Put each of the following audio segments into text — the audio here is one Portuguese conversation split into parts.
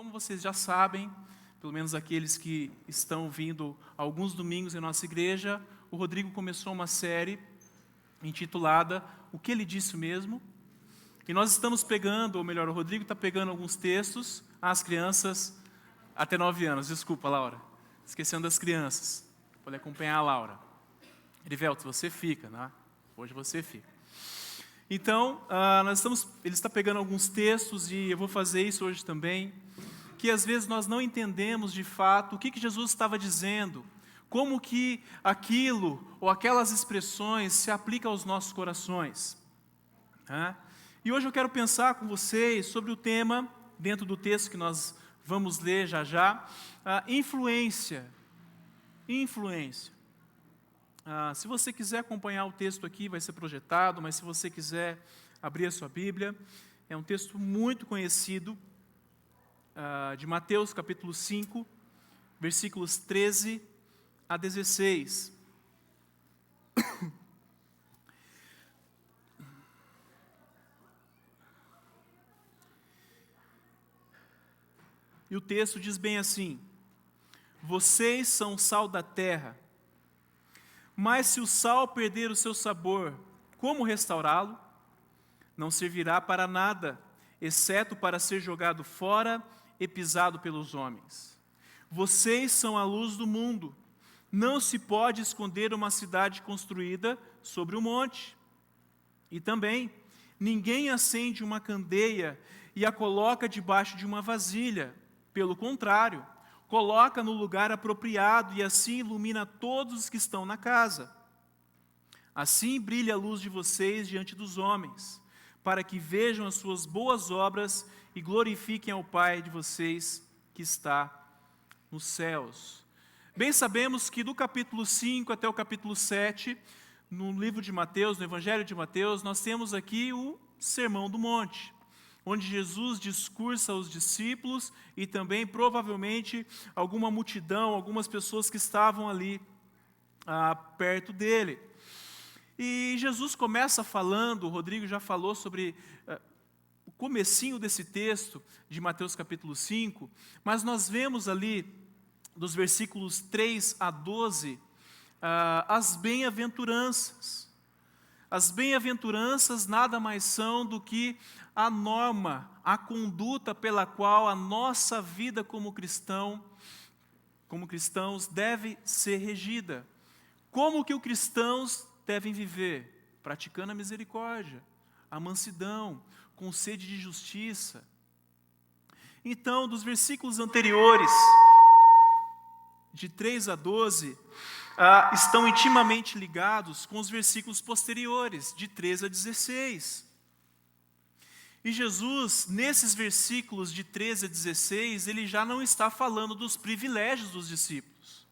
Como vocês já sabem, pelo menos aqueles que estão vindo alguns domingos em nossa igreja, o Rodrigo começou uma série intitulada O que ele disse mesmo? E nós estamos pegando, ou melhor, o Rodrigo está pegando alguns textos às crianças até 9 anos. Desculpa, Laura. Esquecendo das crianças. Pode acompanhar a Laura. Erivelto, você fica, né? Hoje você fica. Então, ele está pegando alguns textos, e eu vou fazer isso hoje também, que às vezes nós não entendemos de fato o que Jesus estava dizendo, como que aquilo ou aquelas expressões se aplicam aos nossos corações. Né? E hoje eu quero pensar com vocês sobre o tema, dentro do texto que nós vamos ler já, influência. Influência. Se você quiser acompanhar o texto aqui, vai ser projetado, mas se você quiser abrir a sua Bíblia, é um texto muito conhecido, de Mateus capítulo 5, versículos 13 a 16. E o texto diz bem assim: vocês são o sal da terra, mas se o sal perder o seu sabor, como restaurá-lo? Não servirá para nada, exceto para ser jogado fora e pisado pelos homens. Vocês são a luz do mundo. Não se pode esconder uma cidade construída sobre um monte. E também, ninguém acende uma candeia e a coloca debaixo de uma vasilha. Pelo contrário, coloca no lugar apropriado e assim ilumina todos os que estão na casa. Assim brilha a luz de vocês diante dos homens, para que vejam as suas boas obras e glorifiquem ao Pai de vocês que está nos céus. Bem sabemos que do capítulo 5 até o capítulo 7, no livro de Mateus, no Evangelho de Mateus, nós temos aqui o Sermão do Monte, onde Jesus discursa aos discípulos e também, provavelmente, alguma multidão, algumas pessoas que estavam ali perto dele. E Jesus começa falando, o Rodrigo já falou sobre o comecinho desse texto de Mateus capítulo 5, mas nós vemos ali, dos versículos 3 a 12, as bem-aventuranças. As bem-aventuranças nada mais são do que a norma, a conduta pela qual a nossa vida como cristãos deve ser regida. Como que os cristãos devem viver? Praticando a misericórdia, a mansidão, com sede de justiça. Então, dos versículos anteriores, de 3 a 12, estão intimamente ligados com os versículos posteriores, de 13 a 16. E Jesus, nesses versículos de 13 a 16, ele já não está falando dos privilégios dos discípulos.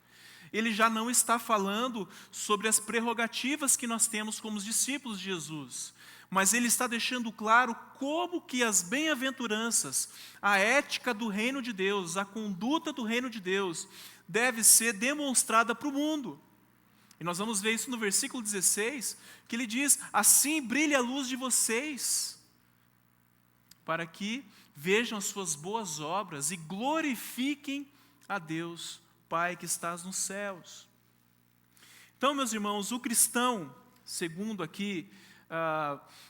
Ele já não está falando sobre as prerrogativas que nós temos como discípulos de Jesus. Mas ele está deixando claro como que as bem-aventuranças, a ética do reino de Deus, a conduta do reino de Deus, deve ser demonstrada para o mundo. E nós vamos ver isso no versículo 16, que ele diz: assim brilha a luz de vocês, para que vejam as suas boas obras e glorifiquem a Deus, Pai que estás nos céus. Então, meus irmãos, o cristão, segundo aqui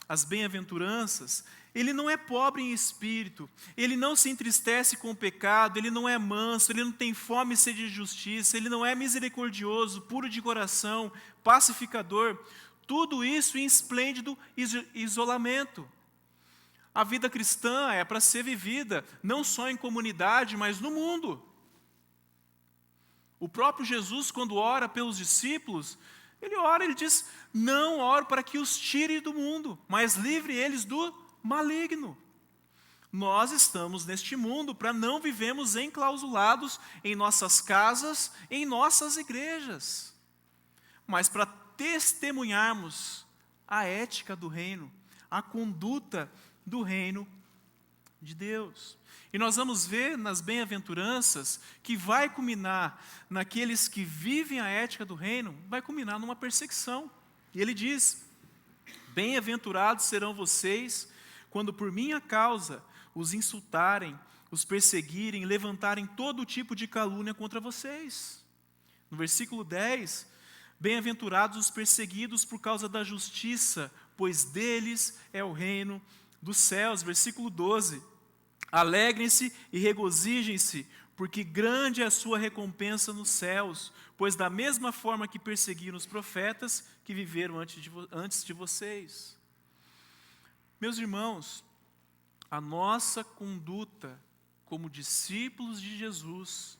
as bem-aventuranças, ele não é pobre em espírito, ele não se entristece com o pecado, ele não é manso, ele não tem fome e sede de justiça, ele não é misericordioso, puro de coração, pacificador, tudo isso em esplêndido isolamento. A vida cristã é para ser vivida não só em comunidade, mas no mundo. O próprio Jesus, quando ora pelos discípulos, ele diz: não oro para que os tire do mundo, mas livre eles do maligno. Nós estamos neste mundo para não vivermos enclausulados em nossas casas, em nossas igrejas, mas para testemunharmos a ética do reino, a conduta do reino de Deus. E nós vamos ver nas bem-aventuranças que vai culminar naqueles que vivem a ética do reino, vai culminar numa perseguição. E ele diz: bem-aventurados serão vocês quando por minha causa os insultarem, os perseguirem, levantarem todo tipo de calúnia contra vocês. No versículo 10, bem-aventurados os perseguidos por causa da justiça, pois deles é o reino dos céus. Versículo 12, alegrem-se e regozijem-se, porque grande é a sua recompensa nos céus, pois da mesma forma que perseguiram os profetas que viveram antes de vocês. Meus irmãos, a nossa conduta como discípulos de Jesus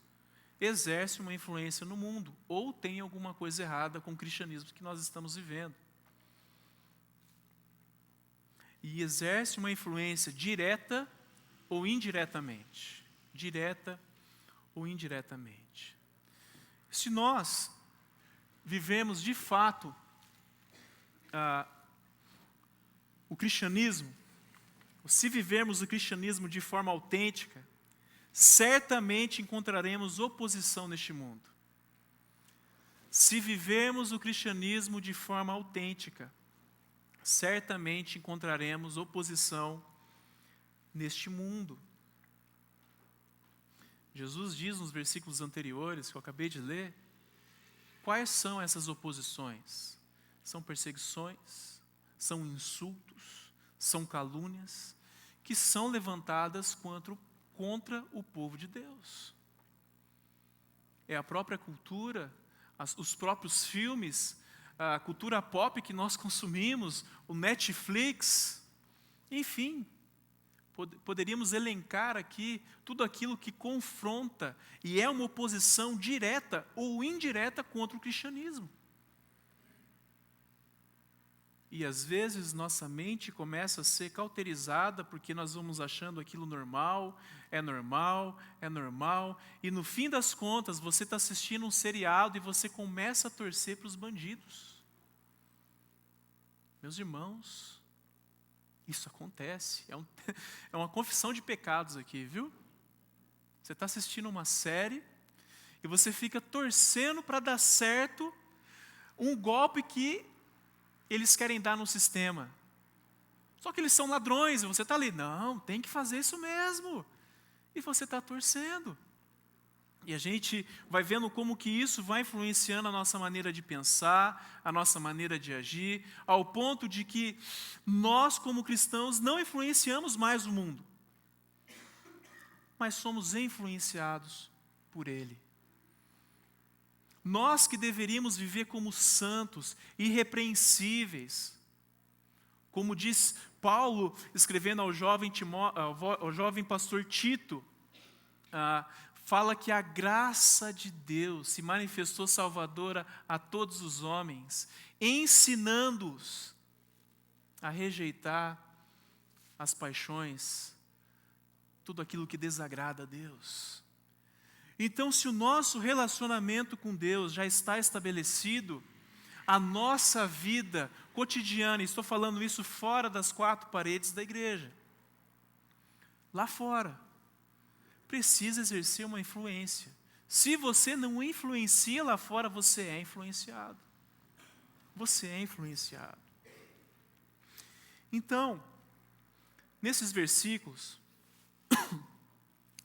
exerce uma influência no mundo, ou tem alguma coisa errada com o cristianismo que nós estamos vivendo. E exerce uma influência direta ou indiretamente. Direta ou indiretamente. Se nós vivemos de fato o cristianismo, se vivermos o cristianismo de forma autêntica, certamente encontraremos oposição neste mundo. Se vivermos o cristianismo de forma autêntica, certamente encontraremos oposição neste mundo. Jesus diz nos versículos anteriores, que eu acabei de ler, quais são essas oposições? São perseguições, são insultos, são calúnias, que são levantadas contra o povo de Deus. É a própria cultura, os próprios filmes, a cultura pop que nós consumimos, o Netflix, enfim, poderíamos elencar aqui tudo aquilo que confronta e é uma oposição direta ou indireta contra o cristianismo. E às vezes nossa mente começa a ser cauterizada porque nós vamos achando aquilo normal, e no fim das contas você está assistindo um seriado e você começa a torcer para os bandidos. Meus irmãos, isso acontece, é uma confissão de pecados aqui, viu? Você está assistindo uma série e você fica torcendo para dar certo um golpe que eles querem dar no sistema. Só que eles são ladrões e você está ali, não, tem que fazer isso mesmo. E você está torcendo. E a gente vai vendo como que isso vai influenciando a nossa maneira de pensar, a nossa maneira de agir, ao ponto de que nós, como cristãos, não influenciamos mais o mundo, mas somos influenciados por ele. Nós que deveríamos viver como santos, irrepreensíveis, como diz Paulo, escrevendo ao jovem pastor Tito, fala que a graça de Deus se manifestou salvadora a todos os homens, ensinando-os a rejeitar as paixões, tudo aquilo que desagrada a Deus. Então, se o nosso relacionamento com Deus já está estabelecido, a nossa vida cotidiana, estou falando isso fora das quatro paredes da igreja, lá fora, precisa exercer uma influência. Se você não influencia lá fora, você é influenciado. Você é influenciado. Então, nesses versículos,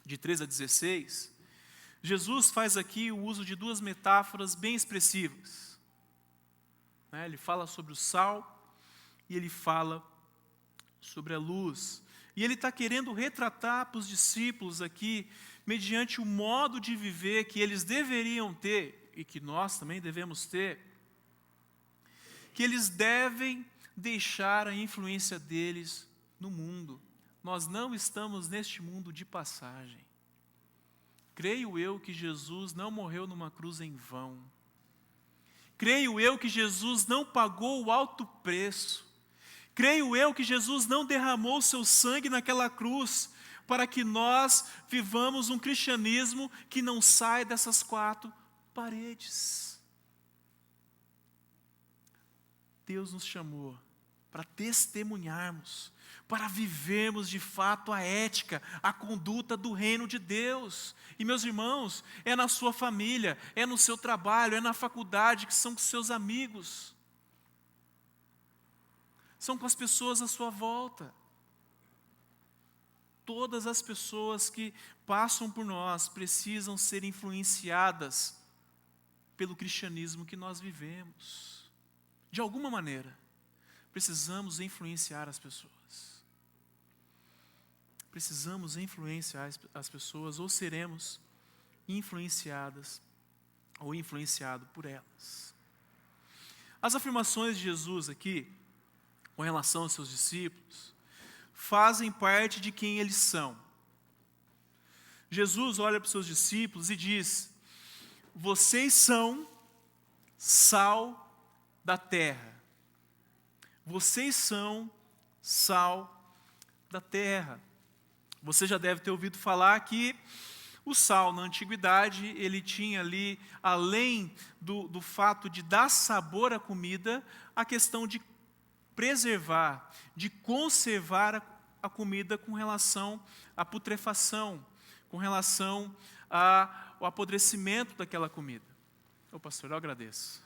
de 13 a 16, Jesus faz aqui o uso de duas metáforas bem expressivas. Ele fala sobre o sal e ele fala sobre a luz. E ele está querendo retratar para os discípulos aqui, mediante o modo de viver que eles deveriam ter, e que nós também devemos ter, que eles devem deixar a influência deles no mundo. Nós não estamos neste mundo de passagem. Creio eu que Jesus não morreu numa cruz em vão. Creio eu que Jesus não pagou o alto preço. Creio eu que Jesus não derramou seu sangue naquela cruz para que nós vivamos um cristianismo que não sai dessas quatro paredes. Deus nos chamou para testemunharmos, para vivermos de fato a ética, a conduta do reino de Deus. E meus irmãos, é na sua família, é no seu trabalho, é na faculdade, que são com seus amigos, são com as pessoas à sua volta. Todas as pessoas que passam por nós precisam ser influenciadas pelo cristianismo que nós vivemos. De alguma maneira, precisamos influenciar as pessoas. Precisamos influenciar as pessoas, ou seremos influenciadas ou influenciado por elas. As afirmações de Jesus aqui, com relação aos seus discípulos, fazem parte de quem eles são. Jesus olha para os seus discípulos e diz: vocês são sal da terra. Vocês são sal da terra. Você já deve ter ouvido falar que o sal, na antiguidade, ele tinha ali, além do fato de dar sabor à comida, a questão de preservar, de conservar a comida com relação à putrefação, com relação ao apodrecimento daquela comida. Ô pastor, eu agradeço.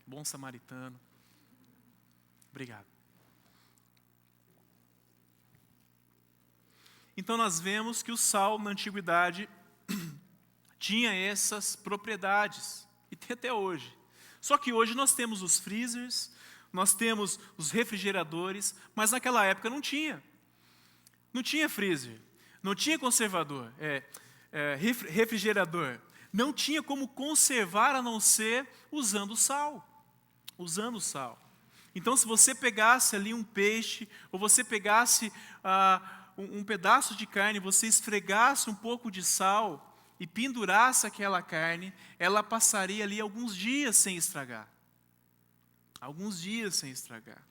Bom samaritano. Obrigado. Então nós vemos que o sal na antiguidade tinha essas propriedades, e tem até hoje. Só que hoje nós temos os freezers, nós temos os refrigeradores, mas naquela época não tinha. Não tinha freezer, não tinha conservador, refrigerador. Não tinha como conservar a não ser usando sal. Usando sal. Então se você pegasse ali um peixe, ou você pegasse um pedaço de carne, você esfregasse um pouco de sal e pendurasse aquela carne, ela passaria ali alguns dias sem estragar. Alguns dias sem estragar.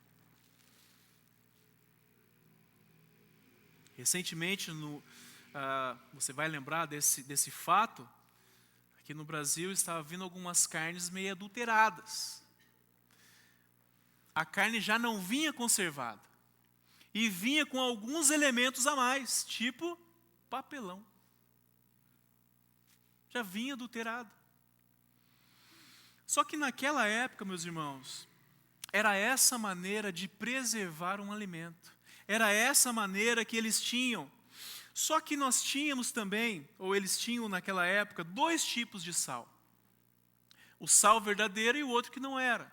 Recentemente, você vai lembrar desse fato, aqui no Brasil estava vindo algumas carnes meio adulteradas. A carne já não vinha conservada. E vinha com alguns elementos a mais, tipo papelão. Já vinha adulterado. Só que naquela época, meus irmãos, era essa maneira de preservar um alimento. Era essa maneira que eles tinham. Só que nós tínhamos também, ou eles tinham naquela época, dois tipos de sal. O sal verdadeiro e o outro que não era.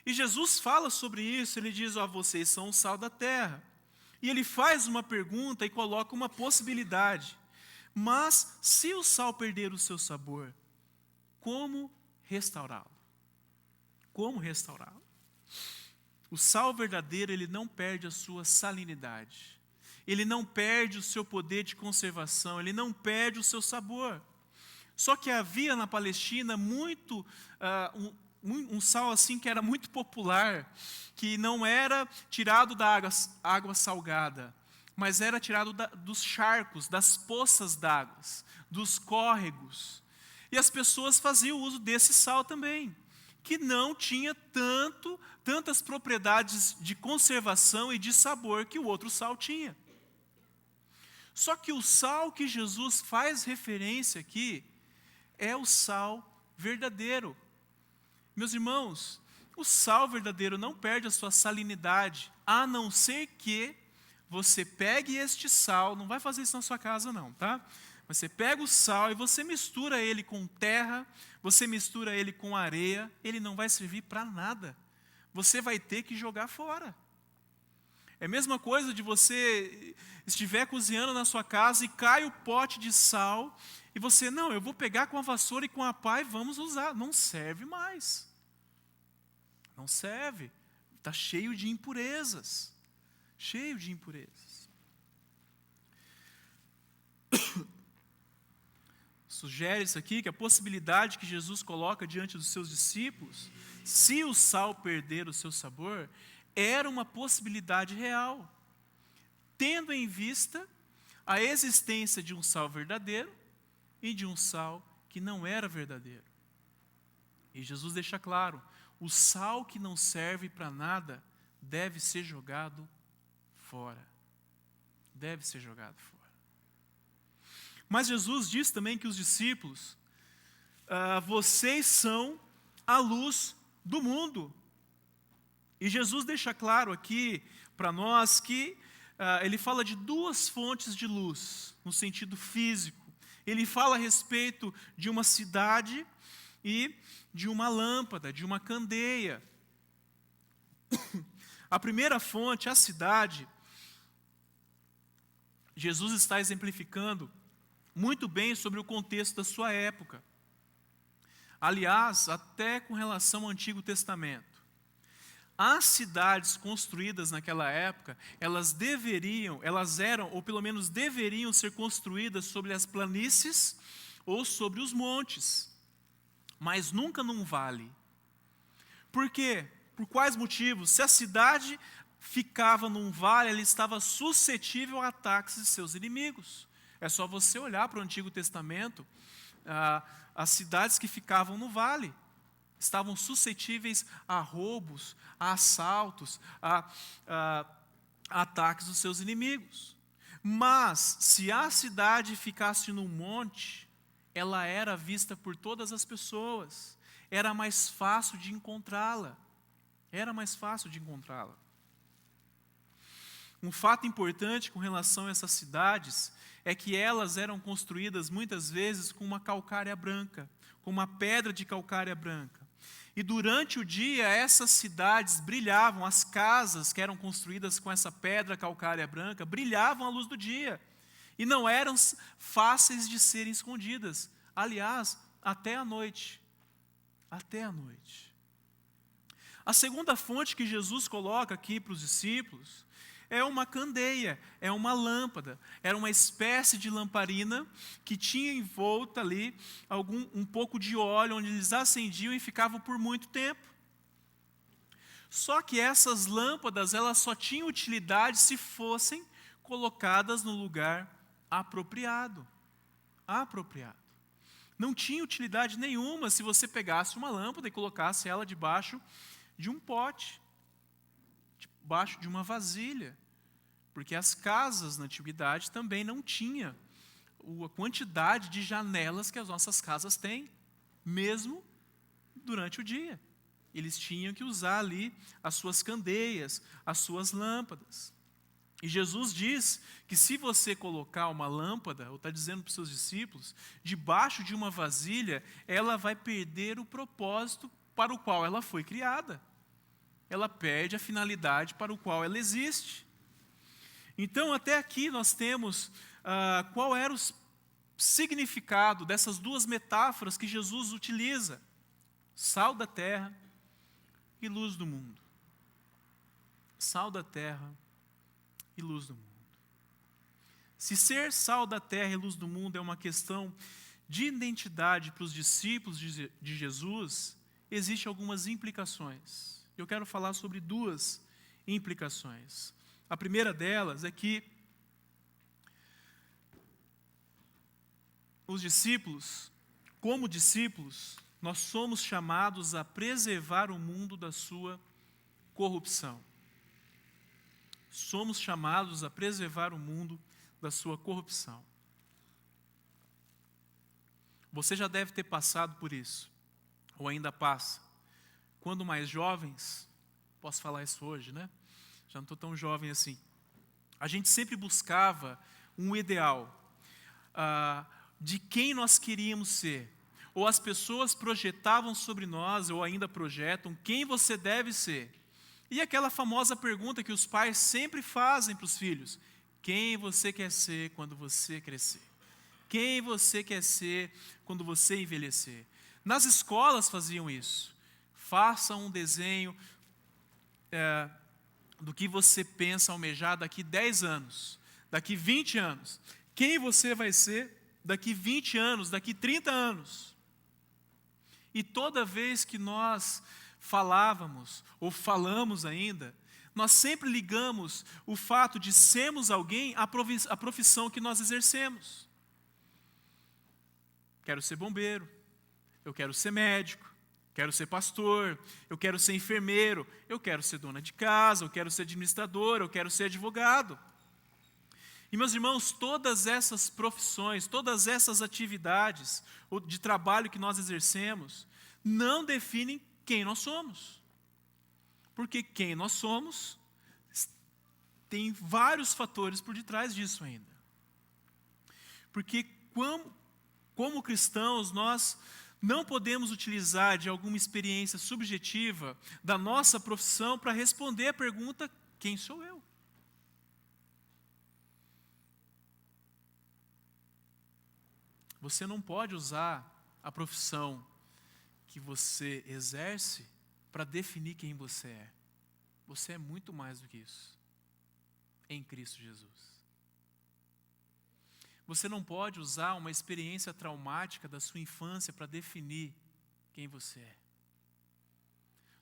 E Jesus fala sobre isso, ele diz: vocês são o sal da terra. E ele faz uma pergunta e coloca uma possibilidade. Mas se o sal perder o seu sabor, como restaurá-lo? Como restaurá-lo? O sal verdadeiro, ele não perde a sua salinidade. Ele não perde o seu poder de conservação, ele não perde o seu sabor. Só que havia na Palestina um sal assim que era muito popular, que não era tirado da água salgada, mas era tirado dos charcos, das poças d'água, dos córregos. E as pessoas faziam uso desse sal também, que não tinha tantas propriedades de conservação e de sabor que o outro sal tinha. Só que o sal que Jesus faz referência aqui é o sal verdadeiro. Meus irmãos, o sal verdadeiro não perde a sua salinidade, a não ser que você pegue este sal, não vai fazer isso na sua casa não, tá? Você pega o sal e você mistura ele com terra, você mistura ele com areia, ele não vai servir para nada. Você vai ter que jogar fora. É a mesma coisa de você estiver cozinhando na sua casa e cai o pote de sal, e você, não, eu vou pegar com a vassoura e com a pá e vamos usar. Não serve mais. Não serve. Está cheio de impurezas. Cheio de impurezas. Sugere-se aqui que a possibilidade que Jesus coloca diante dos seus discípulos, se o sal perder o seu sabor, era uma possibilidade real, tendo em vista a existência de um sal verdadeiro e de um sal que não era verdadeiro. E Jesus deixa claro, o sal que não serve para nada deve ser jogado fora. Deve ser jogado fora. Mas Jesus diz também que os discípulos, vocês são a luz do mundo. E Jesus deixa claro aqui para nós que ele fala de duas fontes de luz, no sentido físico. Ele fala a respeito de uma cidade e de uma lâmpada, de uma candeia. A primeira fonte, a cidade, Jesus está exemplificando muito bem sobre o contexto da sua época. Aliás, até com relação ao Antigo Testamento. As cidades construídas naquela época, elas eram, ou pelo menos deveriam ser construídas sobre as planícies ou sobre os montes, mas nunca num vale. Por quê? Por quais motivos? Se a cidade ficava num vale, ela estava suscetível a ataques de seus inimigos. É só você olhar para o Antigo Testamento, as cidades que ficavam no vale estavam suscetíveis a roubos, a assaltos, a ataques dos seus inimigos. Mas, se a cidade ficasse num monte, ela era vista por todas as pessoas. Era mais fácil de encontrá-la. Um fato importante com relação a essas cidades é que elas eram construídas muitas vezes com uma calcária branca, com uma pedra de calcária branca. E durante o dia, essas cidades brilhavam, as casas que eram construídas com essa pedra calcária branca, brilhavam à luz do dia. E não eram fáceis de serem escondidas. Aliás, até à noite. Até à noite. A segunda fonte que Jesus coloca aqui para os discípulos é uma candeia, é uma lâmpada, era uma espécie de lamparina que tinha em volta ali um pouco de óleo, onde eles acendiam e ficavam por muito tempo. Só que essas lâmpadas, elas só tinham utilidade se fossem colocadas no lugar apropriado. Não tinha utilidade nenhuma se você pegasse uma lâmpada e colocasse ela debaixo de um pote, debaixo de uma vasilha. Porque as casas na antiguidade também não tinham a quantidade de janelas que as nossas casas têm, mesmo durante o dia. Eles tinham que usar ali as suas candeias, as suas lâmpadas. E Jesus diz que se você colocar uma lâmpada, ou está dizendo para os seus discípulos, debaixo de uma vasilha, ela vai perder o propósito para o qual ela foi criada. Ela perde a finalidade para o qual ela existe. Então, até aqui nós temos qual era o significado dessas duas metáforas que Jesus utiliza: sal da terra e luz do mundo. Sal da terra e luz do mundo. Se ser sal da terra e luz do mundo é uma questão de identidade para os discípulos de Jesus, existem algumas implicações. Eu quero falar sobre duas implicações. A primeira delas é que os discípulos, como discípulos, nós somos chamados a preservar o mundo da sua corrupção. Somos chamados a preservar o mundo da sua corrupção. Você já deve ter passado por isso, ou ainda passa. Quando mais jovens, posso falar isso hoje, né? Já não estou tão jovem assim. A gente sempre buscava um ideal de quem nós queríamos ser. Ou as pessoas projetavam sobre nós, ou ainda projetam, quem você deve ser. E aquela famosa pergunta que os pais sempre fazem para os filhos: quem você quer ser quando você crescer? Quem você quer ser quando você envelhecer? Nas escolas faziam isso. Faça um desenho do que você pensa almejar daqui 10 anos, daqui 20 anos. Quem você vai ser daqui 20 anos, daqui 30 anos. E toda vez que nós falávamos, ou falamos ainda, nós sempre ligamos o fato de sermos alguém à profissão que nós exercemos. Quero ser bombeiro, eu quero ser médico, quero ser pastor, eu quero ser enfermeiro, eu quero ser dona de casa, eu quero ser administrador, eu quero ser advogado. E, meus irmãos, todas essas profissões, todas essas atividades de trabalho que nós exercemos, não definem quem nós somos. Porque quem nós somos tem vários fatores por detrás disso ainda. Porque como cristãos, nós não podemos utilizar de alguma experiência subjetiva da nossa profissão para responder a pergunta: quem sou eu? Você não pode usar a profissão que você exerce para definir quem você é. Você é muito mais do que isso, em Cristo Jesus. Você não pode usar uma experiência traumática da sua infância para definir quem você é.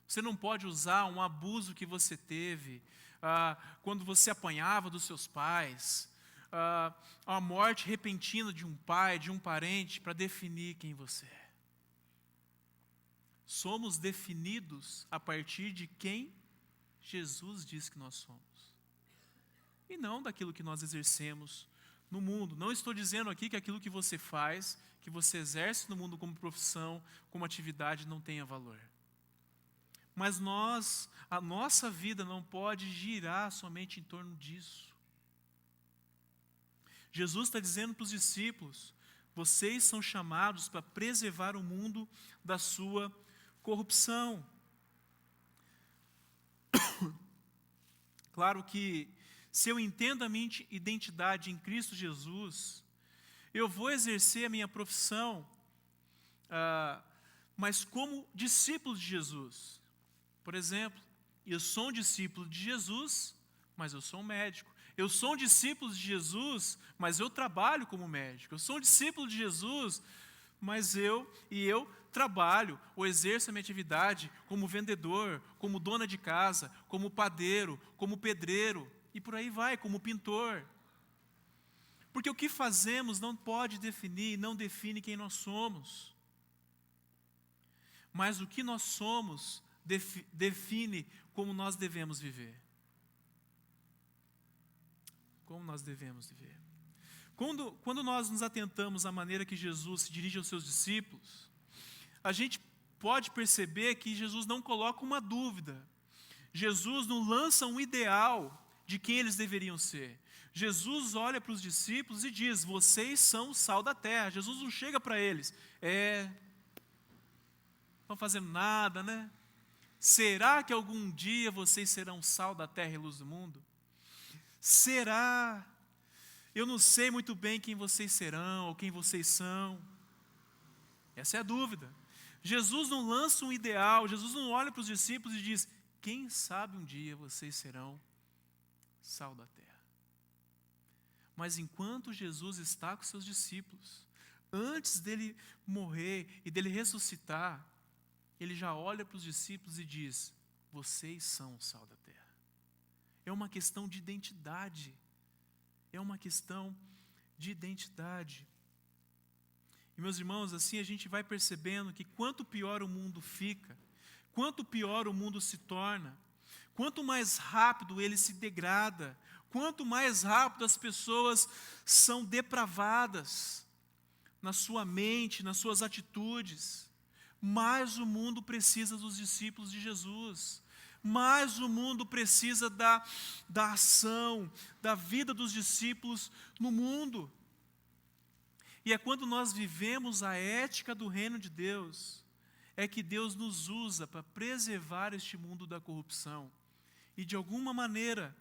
Você não pode usar um abuso que você teve quando você apanhava dos seus pais, a morte repentina de um pai, de um parente, para definir quem você é. Somos definidos a partir de quem Jesus diz que nós somos, e não daquilo que nós exercemos no mundo. Não estou dizendo aqui que aquilo que você faz, que você exerce no mundo como profissão, como atividade, não tenha valor. Mas a nossa vida não pode girar somente em torno disso. Jesus está dizendo para os discípulos: vocês são chamados para preservar o mundo da sua corrupção. Claro que, se eu entendo a minha identidade em Cristo Jesus, eu vou exercer a minha profissão, mas como discípulo de Jesus. Por exemplo, eu sou um discípulo de Jesus, mas eu sou um médico. Eu sou um discípulo de Jesus, mas eu trabalho como médico. Eu sou um discípulo de Jesus, mas eu trabalho ou exerço a minha atividade como vendedor, como dona de casa, como padeiro, como pedreiro, e por aí vai, como pintor. Porque o que fazemos não pode definir, não define quem nós somos. Mas o que nós somos define como nós devemos viver. Como nós devemos viver. Quando nós nos atentamos à maneira que Jesus se dirige aos seus discípulos, a gente pode perceber que Jesus não coloca uma dúvida. Jesus não lança um ideal de quem eles deveriam ser. Jesus olha para os discípulos e diz: vocês são o sal da terra. Jesus não chega para eles: não estão fazendo nada, né? Será que algum dia vocês serão sal da terra e luz do mundo? Será? Eu não sei muito bem quem vocês serão ou quem vocês são. Essa é a dúvida. Jesus não lança um ideal, Jesus não olha para os discípulos e diz: quem sabe um dia vocês serão sal da terra. Mas enquanto Jesus está com seus discípulos, antes dele morrer e dele ressuscitar, ele já olha para os discípulos e diz: vocês são o sal da terra. É uma questão de identidade. É uma questão de identidade. E, meus irmãos, assim a gente vai percebendo que quanto pior o mundo fica, quanto pior o mundo se torna, quanto mais rápido ele se degrada, quanto mais rápido as pessoas são depravadas na sua mente, nas suas atitudes, mais o mundo precisa dos discípulos de Jesus. Mas o mundo precisa da ação, da vida dos discípulos no mundo. E é quando nós vivemos a ética do reino de Deus, é que Deus nos usa para preservar este mundo da corrupção e, de alguma maneira,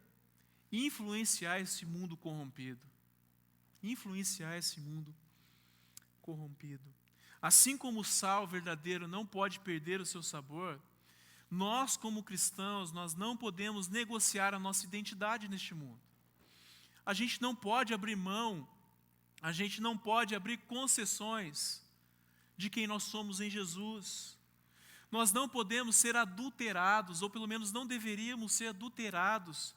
influenciar esse mundo corrompido. Influenciar esse mundo corrompido. Assim como o sal verdadeiro não pode perder o seu sabor, nós, como cristãos, nós não podemos negociar a nossa identidade neste mundo. A gente não pode abrir mão, a gente não pode abrir concessões de quem nós somos em Jesus. Nós não podemos ser adulterados, ou pelo menos não deveríamos ser adulterados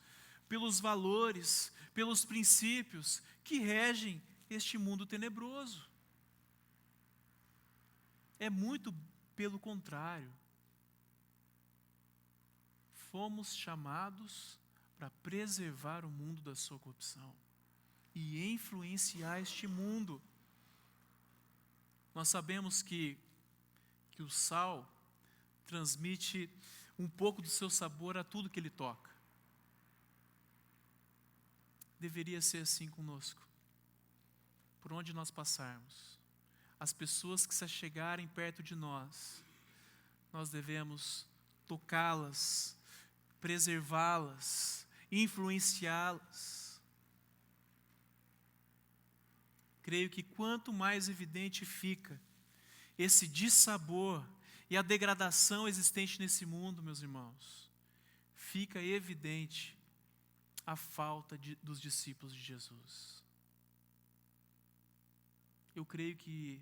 pelos valores, pelos princípios que regem este mundo tenebroso. É muito pelo contrário. Fomos chamados para preservar o mundo da sua corrupção e influenciar este mundo. Nós sabemos que o sal transmite um pouco do seu sabor a tudo que ele toca. deveria ser assim conosco. Por onde nós passarmos, as pessoas que se chegarem perto de nós, nós devemos tocá-las, preservá-las, influenciá-las. Creio que quanto mais evidente fica esse dissabor e a degradação existente nesse mundo, meus irmãos, fica evidente a falta dos discípulos de Jesus. Eu creio que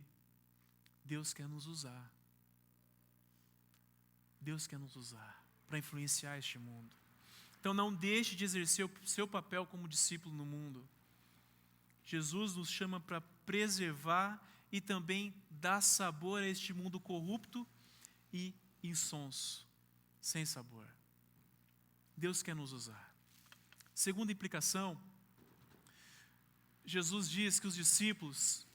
Deus quer nos usar. Deus quer nos usar para influenciar este mundo. Então não deixe de exercer o seu papel como discípulo no mundo. Jesus nos chama para preservar e também dar sabor a este mundo corrupto e insonso, sem sabor. Deus quer nos usar. Segunda implicação, Jesus diz que os discípulos,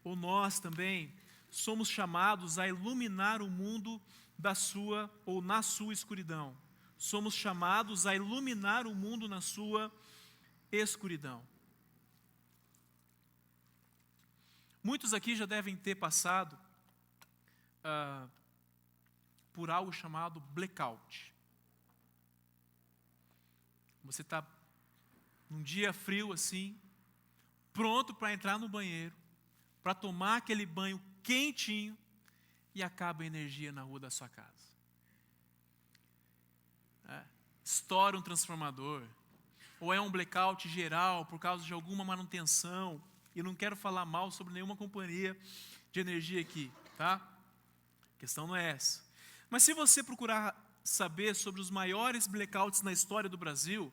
ou nós também, somos chamados a iluminar o mundo da sua ou na sua escuridão. Somos chamados a iluminar o mundo na sua escuridão. Muitos aqui já devem ter passado por algo chamado blackout. Você está num dia frio assim, pronto para entrar no banheiro, para tomar aquele banho quentinho e acaba a energia na rua da sua casa. Estoura um transformador, ou é um blackout geral por causa de alguma manutenção. E não quero falar mal sobre nenhuma companhia de energia aqui, tá? A questão não é essa. Mas se você procurar saber sobre os maiores blackouts na história do Brasil,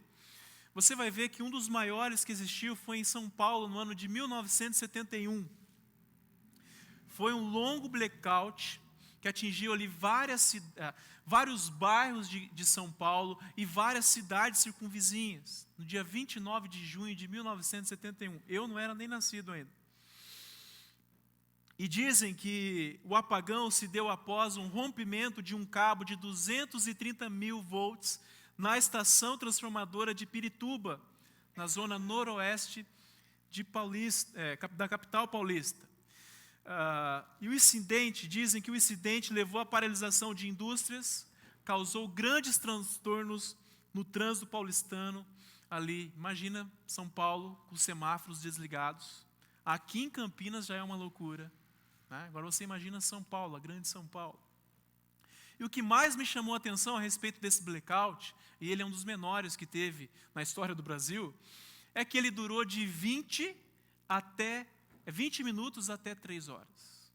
você vai ver que um dos maiores que existiu foi em São Paulo, no ano de 1971. Foi um longo blackout que atingiu ali vários bairros de São Paulo e várias cidades circunvizinhas, no dia 29 de junho de 1971. Eu não era nem nascido ainda. E dizem que o apagão se deu após um rompimento de um cabo de 230 mil volts na estação transformadora de Pirituba, na zona noroeste da capital paulista. E o incidente, dizem que o incidente levou à paralisação de indústrias, causou grandes transtornos no trânsito paulistano ali. Imagina São Paulo com os semáforos desligados. Aqui em Campinas já é uma loucura, né? Agora você imagina São Paulo, a grande São Paulo. E o que mais me chamou a atenção a respeito desse blackout, e ele é um dos menores que teve na história do Brasil, é que ele durou de 20 minutos até 3 horas.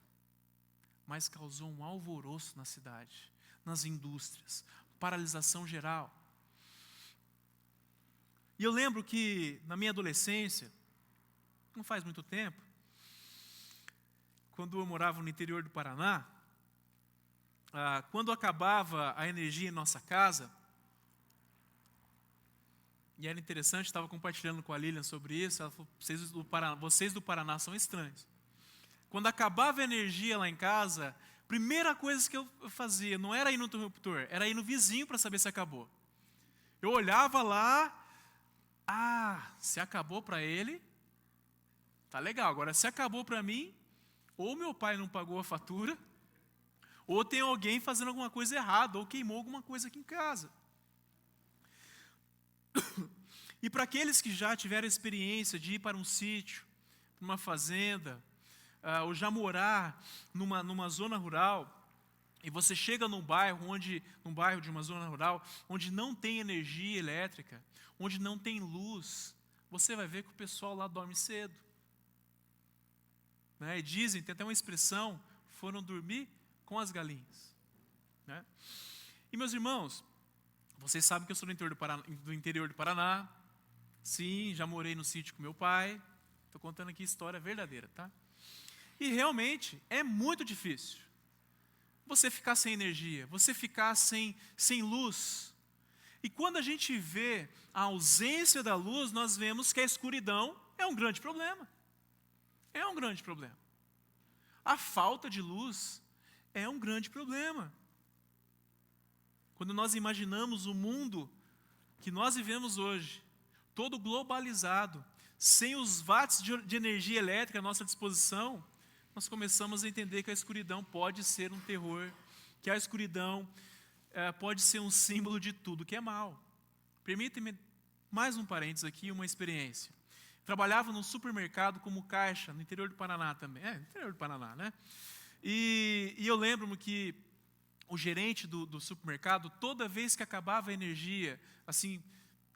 Mas causou um alvoroço na cidade, nas indústrias, paralisação geral. E eu lembro que, na minha adolescência, não faz muito tempo, quando eu morava no interior do Paraná, quando acabava a energia em nossa casa, e era interessante, estava compartilhando com a Lilian sobre isso, ela falou, vocês do Paraná são estranhos. Quando acabava a energia lá em casa, a primeira coisa que eu fazia, não era ir no interruptor, era ir no vizinho para saber se acabou. Eu olhava lá, se acabou para ele, tá legal. Agora, se acabou para mim, ou meu pai não pagou a fatura, ou tem alguém fazendo alguma coisa errada, ou queimou alguma coisa aqui em casa. E para aqueles que já tiveram a experiência de ir para um sítio, uma fazenda, ou já morar numa zona rural, e você chega num bairro de uma zona rural, onde não tem energia elétrica, onde não tem luz, você vai ver que o pessoal lá dorme cedo. Né? E dizem, tem até uma expressão, foram dormir com as galinhas. Né? E meus irmãos, vocês sabem que eu sou do interior do Paraná. Sim, já morei no sítio com meu pai. Estou contando aqui história verdadeira, tá? E realmente é muito difícil você ficar sem energia, você ficar sem luz. E quando a gente vê a ausência da luz, nós vemos que a escuridão é um grande problema. É um grande problema. A falta de luz é um grande problema. Quando nós imaginamos o mundo que nós vivemos hoje, todo globalizado, sem os watts de energia elétrica à nossa disposição, nós começamos a entender que a escuridão pode ser um terror, que a escuridão pode ser um símbolo de tudo que é mal. Permita-me mais um parênteses aqui, uma experiência. Trabalhava num supermercado como caixa, no interior do Paraná também. No interior do Paraná, né? E eu lembro-me que o gerente do supermercado, toda vez que acabava a energia, assim,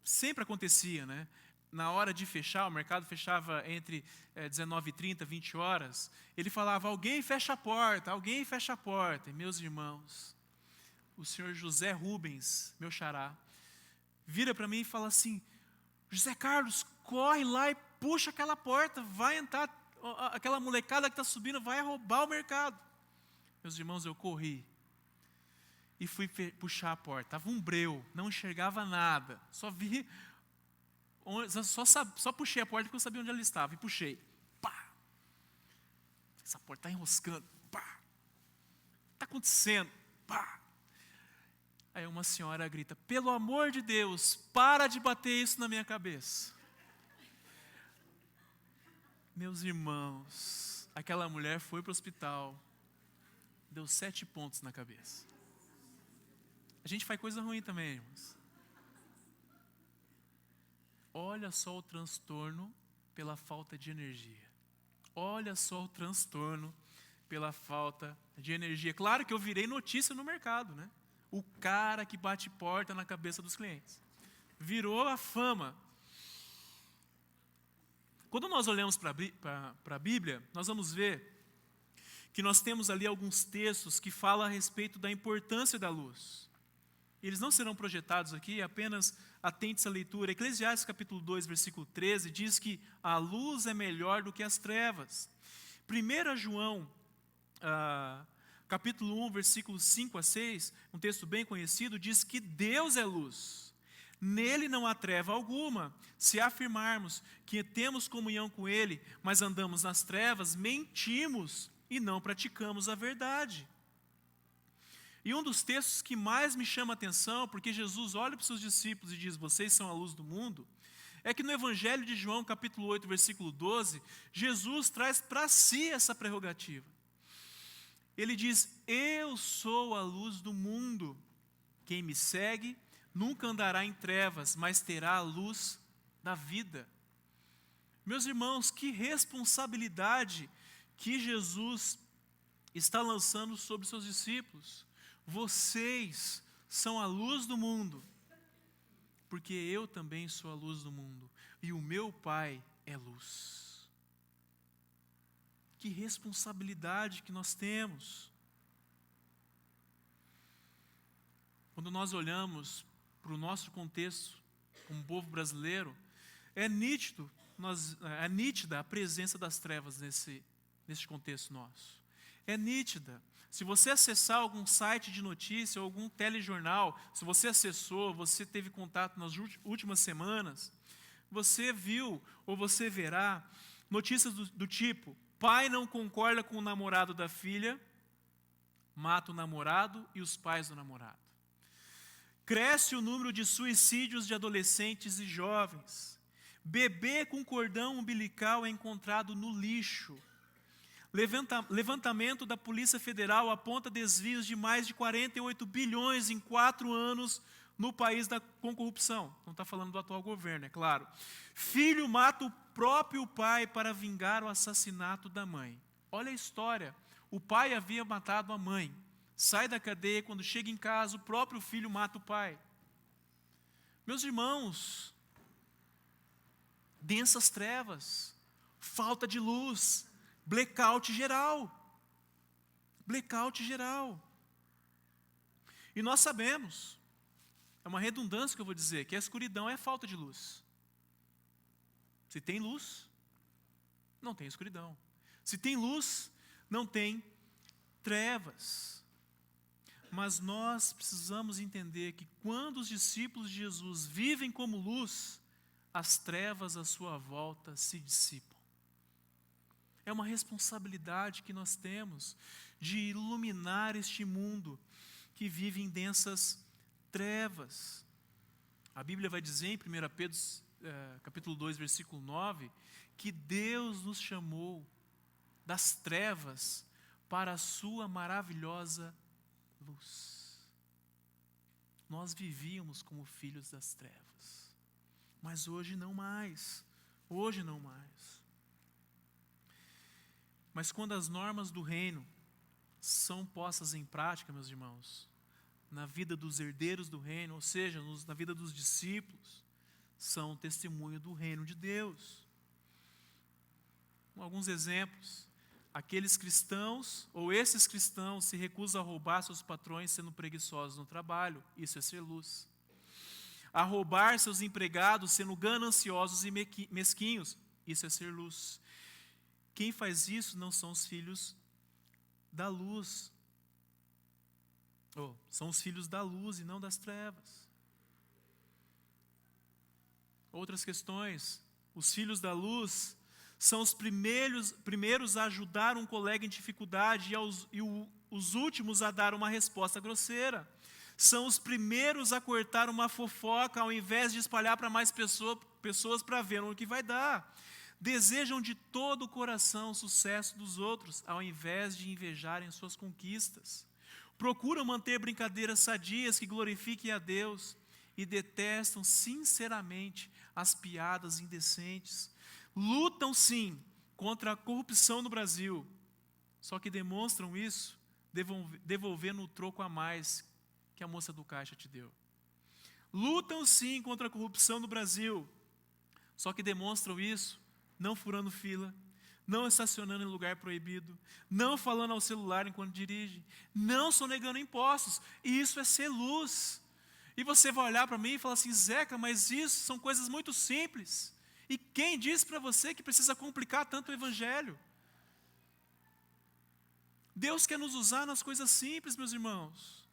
sempre acontecia, né? Na hora de fechar, o mercado fechava entre 19h30, 20 horas, ele falava, alguém fecha a porta, alguém fecha a porta. E meus irmãos, o senhor José Rubens, meu xará, vira para mim e fala assim, José Carlos, corre lá e puxa aquela porta, vai entrar, aquela molecada que está subindo vai roubar o mercado. Meus irmãos, eu corri e fui puxar a porta. Estava um breu, não enxergava nada, só vi, só puxei a porta porque eu sabia onde ela estava, e puxei. Pá! Essa porta está enroscando. Pá! O que está acontecendo? Pá! Aí uma senhora grita, pelo amor de Deus, para de bater isso na minha cabeça. Meus irmãos, aquela mulher foi para o hospital, deu 7 pontos na cabeça. A gente faz coisa ruim também, irmãos. Olha só o transtorno pela falta de energia. Olha só o transtorno pela falta de energia. Claro que eu virei notícia no mercado, né? O cara que bate porta na cabeça dos clientes. Virou a fama. Quando nós olhamos para a Bíblia, nós vamos ver que nós temos ali alguns textos que falam a respeito da importância da luz. Eles não serão projetados aqui, apenas atente-se à leitura. Eclesiastes capítulo 2, versículo 13, diz que a luz é melhor do que as trevas. 1 João, capítulo 1, versículos 5 a 6, um texto bem conhecido, diz que Deus é luz. Nele não há treva alguma. Se afirmarmos que temos comunhão com Ele, mas andamos nas trevas, mentimos e não praticamos a verdade. E um dos textos que mais me chama a atenção, porque Jesus olha para os seus discípulos e diz, vocês são a luz do mundo, é que no Evangelho de João, capítulo 8, versículo 12, Jesus traz para si essa prerrogativa. Ele diz, eu sou a luz do mundo. Quem me segue nunca andará em trevas, mas terá a luz da vida. Meus irmãos, que responsabilidade que Jesus está lançando sobre seus discípulos. Vocês são a luz do mundo, porque eu também sou a luz do mundo, e o meu Pai é luz. Que responsabilidade que nós temos. Quando nós olhamos para o nosso contexto, como povo brasileiro, é nítida a presença das trevas nesse contexto nosso. É nítida. Se você acessar algum site de notícia ou algum telejornal, se você acessou, você teve contato nas últimas semanas, você viu ou você verá notícias do tipo, pai não concorda com o namorado da filha, mata o namorado e os pais do namorado. Cresce o número de suicídios de adolescentes e jovens. Bebê com cordão umbilical é encontrado no lixo. Levantamento da Polícia Federal aponta desvios de mais de 48 bilhões em 4 anos no país com corrupção. Não está falando do atual governo, é claro. Filho mata o próprio pai para vingar o assassinato da mãe. Olha a história. O pai havia matado a mãe. Sai da cadeia, quando chega em casa, o próprio filho mata o pai. Meus irmãos, densas trevas, falta de luz, blackout geral. Blackout geral. E nós sabemos, é uma redundância que eu vou dizer, que a escuridão é falta de luz. Se tem luz, não tem escuridão. Se tem luz, não tem trevas. Mas nós precisamos entender que quando os discípulos de Jesus vivem como luz, as trevas à sua volta se dissipam. É uma responsabilidade que nós temos de iluminar este mundo que vive em densas trevas. A Bíblia vai dizer em 1 Pedro capítulo 2, versículo 9, que Deus nos chamou das trevas para a sua maravilhosa luz. Nós vivíamos como filhos das trevas, mas hoje não mais. Hoje não mais. Mas quando as normas do reino são postas em prática, meus irmãos, na vida dos herdeiros do reino, ou seja, na vida dos discípulos, são testemunho do reino de Deus. Alguns exemplos: aqueles cristãos, ou esses cristãos, se recusam a roubar seus patrões sendo preguiçosos no trabalho, isso é ser luz. A roubar seus empregados sendo gananciosos e mesquinhos, isso é ser luz. Quem faz isso não são os filhos da luz. São os filhos da luz e não das trevas. Outras questões: os filhos da luz são os primeiros a ajudar um colega em dificuldade e os últimos a dar uma resposta grosseira. São os primeiros a cortar uma fofoca ao invés de espalhar para mais pessoas para ver o que vai dar. Desejam de todo o coração o sucesso dos outros, ao invés de invejarem suas conquistas. Procuram manter brincadeiras sadias que glorifiquem a Deus e detestam sinceramente as piadas indecentes. Lutam, sim, contra a corrupção no Brasil, só que demonstram isso devolvendo o troco a mais que a moça do caixa te deu. Lutam, sim, contra a corrupção no Brasil, só que demonstram isso não furando fila, não estacionando em lugar proibido, não falando ao celular enquanto dirige, não sonegando impostos. E isso é ser luz. E você vai olhar para mim e falar assim: Zeca, mas isso são coisas muito simples. E quem disse para você que precisa complicar tanto o evangelho? Deus quer nos usar nas coisas simples, meus irmãos.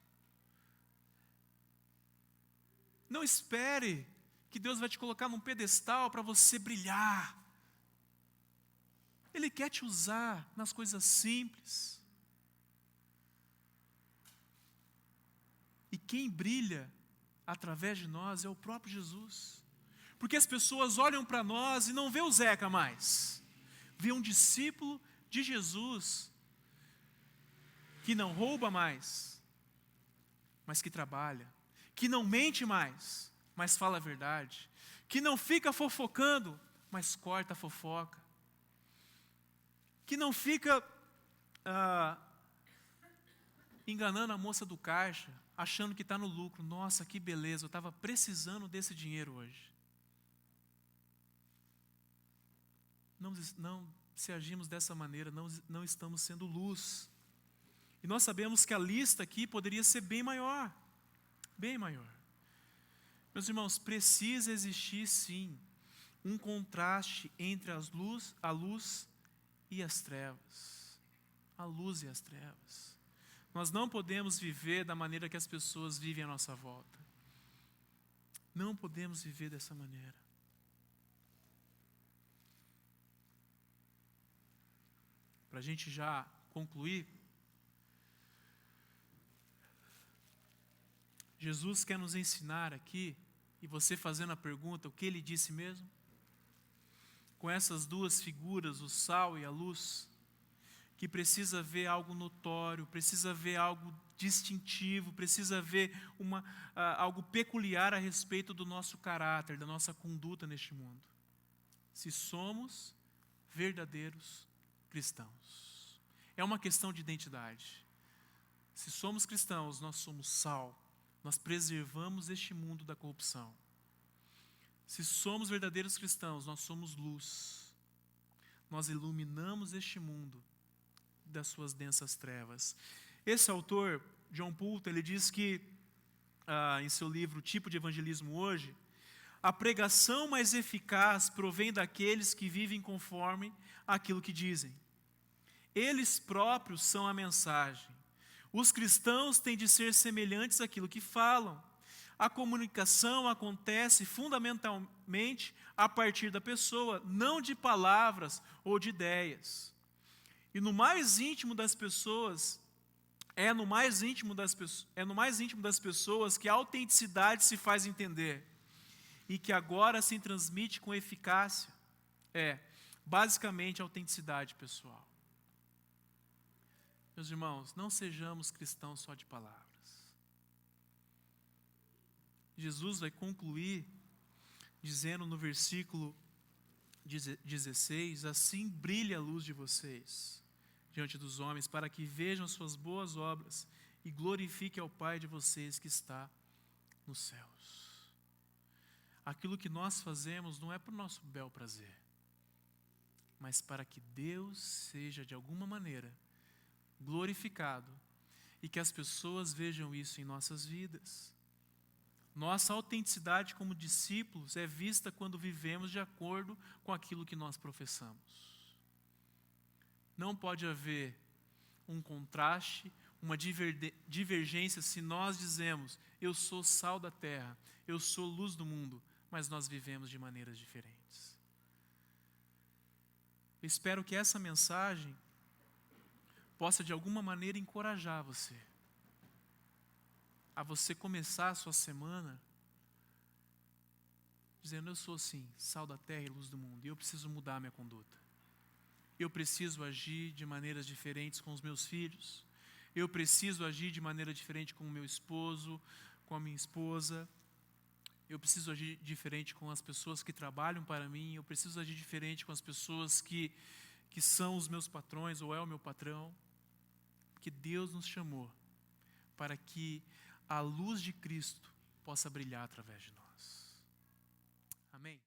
Não espere que Deus vai te colocar num pedestal para você brilhar. Ele quer te usar nas coisas simples. E quem brilha através de nós é o próprio Jesus. Porque as pessoas olham para nós e não vê o Zeca mais. Vê um discípulo de Jesus que não rouba mais, mas que trabalha. Que não mente mais, mas fala a verdade. Que não fica fofocando, mas corta a fofoca. Que não fica enganando a moça do caixa, achando que está no lucro. Nossa, que beleza, eu estava precisando desse dinheiro hoje. Não, se agimos dessa maneira, não estamos sendo luz. E nós sabemos que a lista aqui poderia ser bem maior. Bem maior. Meus irmãos, precisa existir sim um contraste entre a luz e as trevas. A luz e as trevas. Nós não podemos viver da maneira que as pessoas vivem à nossa volta. Não podemos viver dessa maneira. Para a gente já concluir, Jesus quer nos ensinar aqui, e você fazendo a pergunta, o que ele disse mesmo? Com essas duas figuras, o sal e a luz, que precisa ver algo notório, precisa ver algo distintivo, precisa ver algo peculiar a respeito do nosso caráter, da nossa conduta neste mundo. Se somos verdadeiros cristãos. É uma questão de identidade. Se somos cristãos, nós somos sal. Nós preservamos este mundo da corrupção. Se somos verdadeiros cristãos, nós somos luz. Nós iluminamos este mundo das suas densas trevas. Esse autor, John Poulter, ele diz que, em seu livro Tipo de Evangelismo Hoje, a pregação mais eficaz provém daqueles que vivem conforme aquilo que dizem. Eles próprios são a mensagem. Os cristãos têm de ser semelhantes àquilo que falam. A comunicação acontece fundamentalmente a partir da pessoa, não de palavras ou de ideias. E no mais íntimo das pessoas, é no mais íntimo das pessoas que a autenticidade se faz entender. e que agora se transmite com eficácia é, basicamente, a autenticidade pessoal. Meus irmãos, não sejamos cristãos só de palavras. Jesus vai concluir dizendo no versículo 16: assim brilha a luz de vocês diante dos homens, para que vejam suas boas obras e glorifiquem ao Pai de vocês que está nos céus. Aquilo que nós fazemos não é para o nosso bel prazer, mas para que Deus seja de alguma maneira glorificado e que as pessoas vejam isso em nossas vidas. Nossa autenticidade como discípulos é vista quando vivemos de acordo com aquilo que nós professamos. Não pode haver um contraste, uma divergência se nós dizemos: eu sou sal da terra, eu sou luz do mundo, mas nós vivemos de maneiras diferentes. Eu espero que essa mensagem possa de alguma maneira encorajar você a você começar a sua semana dizendo: eu sou sim, sal da terra e luz do mundo, e eu preciso mudar a minha conduta. Eu preciso agir de maneiras diferentes com os meus filhos. Eu preciso agir de maneira diferente com o meu esposo, com a minha esposa. Eu preciso agir diferente com as pessoas que trabalham para mim. Eu preciso agir diferente com as pessoas que são os meus patrões ou é o meu patrão. Porque Deus nos chamou para que a luz de Cristo possa brilhar através de nós. Amém?